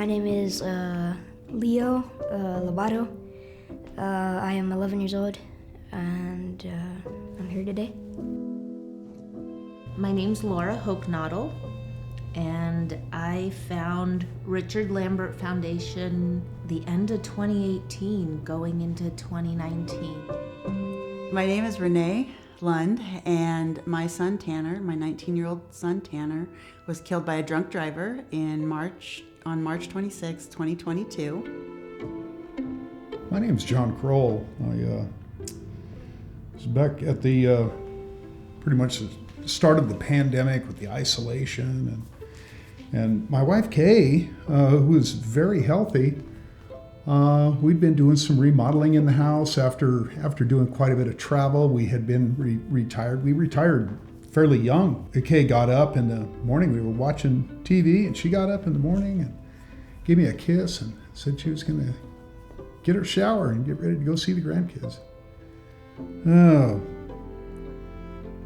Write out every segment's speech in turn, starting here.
My name is Leo Lobato. I am 11 years old, and I'm here today. My name's Laura Hochnaudel, and I found Richard Lambert Foundation the end of 2018, going into 2019. My name is Renee Lund, and my son Tanner, my 19-year-old son Tanner, was killed by a drunk driver on March 26, 2022. My name's John Kroll. I was back at the pretty much the start of the pandemic with the isolation, and my wife Kay, who is very healthy, we'd been doing some remodeling in the house after doing quite a bit of travel. We had been retired. We retired fairly young. Kay got up in the morning. We were watching TV, and she got up in the morning and gave me a kiss and said she was going to get her shower and get ready to go see the grandkids. Oh,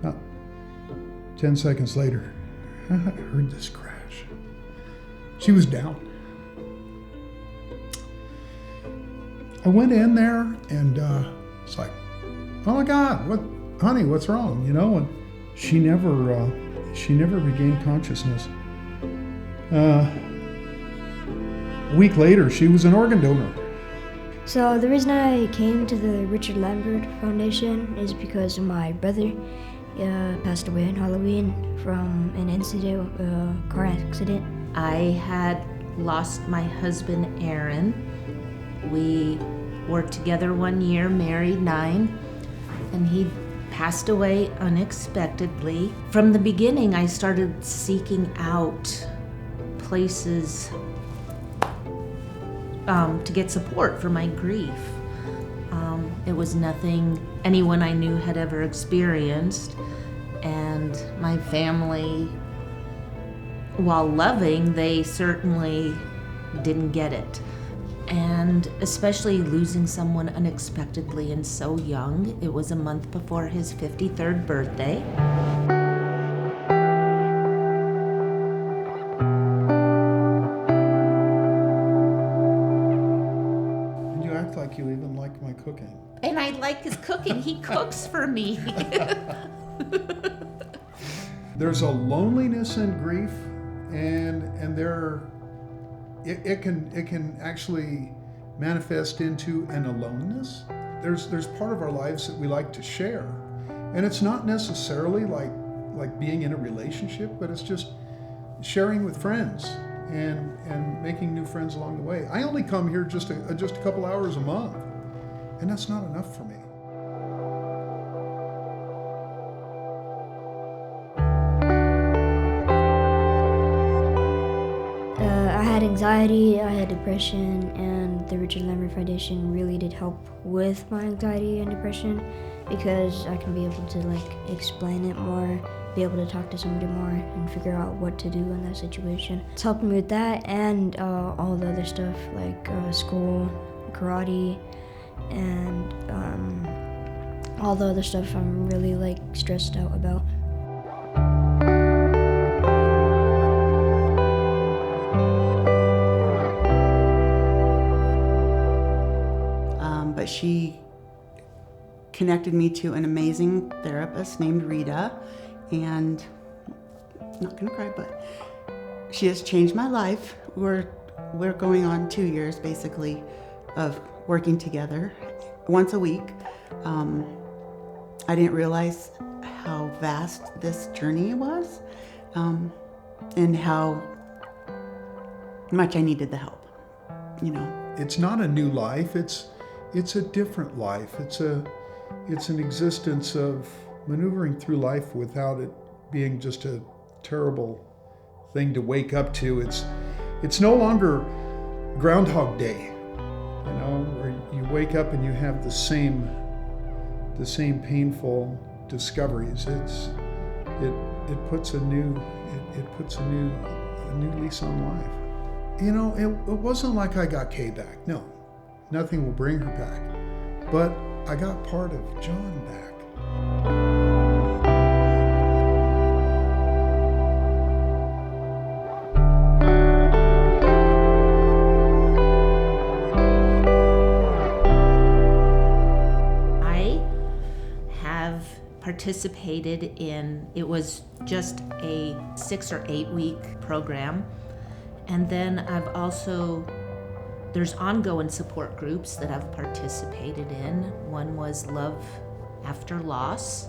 about 10 seconds later, I heard this crash. She was down. I went in there, and it's like, oh my God, honey, what's wrong? And she never regained consciousness. A week later, she was an organ donor. So the reason I came to the Richard Lambert Foundation is because my brother passed away on Halloween from an incident, car accident. I had lost my husband, Aaron. We were together 1 year, married 9, and he passed away unexpectedly. From the beginning, I started seeking out places to get support for my grief. It was nothing anyone I knew had ever experienced, and my family, while loving, they certainly didn't get it. And especially losing someone unexpectedly and so young. It was a month before his 53rd birthday. And you act like you even like my cooking. And I like his cooking. He cooks for me. There's a loneliness in grief, and it can actually manifest into an aloneness. There's part of our lives that we like to share, and it's not necessarily like being in a relationship, but it's just sharing with friends and making new friends along the way. I only come here just a couple hours a month, and that's not enough for me. I had anxiety, I had depression, and the Richard Lambert Foundation really did help with my anxiety and depression because I can be able to explain it more, be able to talk to somebody more, and figure out what to do in that situation. It's helping me with that and all the other stuff like school, karate, and all the other stuff I'm really stressed out about. But she connected me to an amazing therapist named Rita, and I'm not gonna cry, but she has changed my life. We're going on 2 years basically of working together once a week. I didn't realize how vast this journey was, and how much I needed the help. It's not a new life. It's a different life. It's an existence of maneuvering through life without it being just a terrible thing to wake up to. It's no longer Groundhog Day, where you wake up and you have the same painful discoveries. It puts a new lease on life. It wasn't like I got Kay back. No. Nothing will bring her back. But I got part of John back. participated in, it was just a 6 or 8 week program. And then there's ongoing support groups that I've participated in. One was Love After Loss,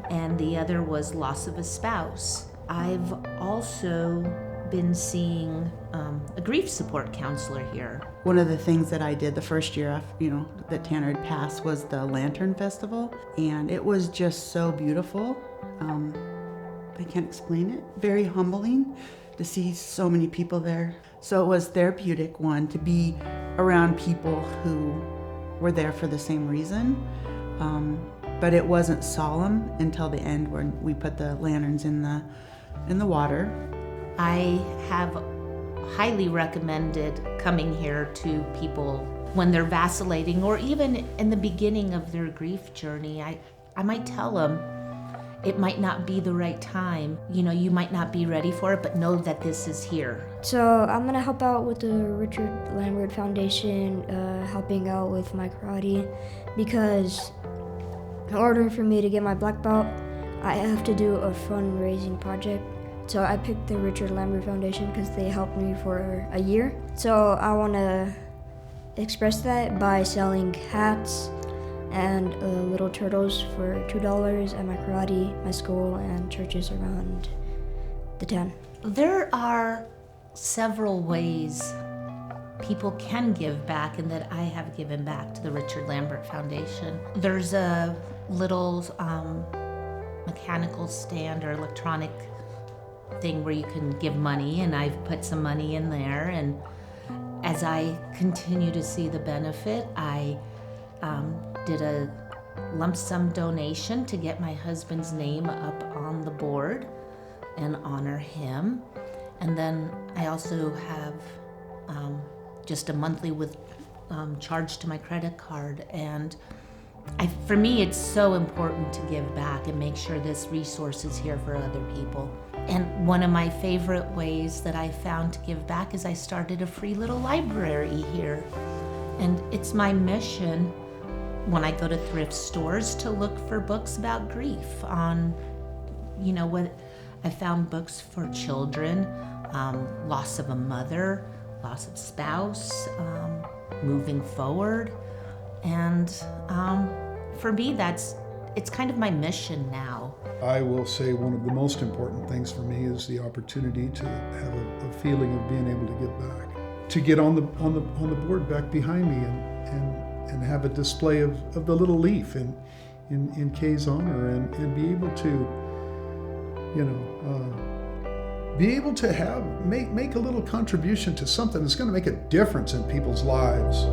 and the other was Loss of a Spouse. I've also been seeing a grief support counselor here. One of the things that I did the first year, that Tanner had passed, was the Lantern Festival, and it was just so beautiful. I can't explain it. Very humbling to see so many people there. So it was therapeutic, one, to be around people who were there for the same reason. But it wasn't solemn until the end when we put the lanterns in the water. I have highly recommended coming here to people when they're vacillating, or even in the beginning of their grief journey. I might tell them it might not be the right time. You might not be ready for it, but know that this is here. So I'm gonna help out with the Richard Lambert Foundation, helping out with my karate, because in order for me to get my black belt, I have to do a fundraising project. So I picked the Richard Lambert Foundation because they helped me for a year. So I want to express that by selling hats and little turtles for $2 at my karate, my school, and churches around the town. There are several ways people can give back, and that I have given back to the Richard Lambert Foundation. There's a little mechanical stand or electronic thing where you can give money, and I've put some money in there, and as I continue to see the benefit, I did a lump sum donation to get my husband's name up on the board and honor him. And then I also have just a monthly charge to my credit card. And for me, it's so important to give back and make sure this resource is here for other people. And one of my favorite ways that I found to give back is I started a free little library here. And it's my mission when I go to thrift stores to look for books about grief on, what I found books for children, loss of a mother, loss of spouse, moving forward. And for me, it's kind of my mission now. I will say one of the most important things for me is the opportunity to have a feeling of being able to give back, to get on the board back behind me and have a display of the little leaf in Kay's honor, and be able to, be able to make a little contribution to something that's going to make a difference in people's lives.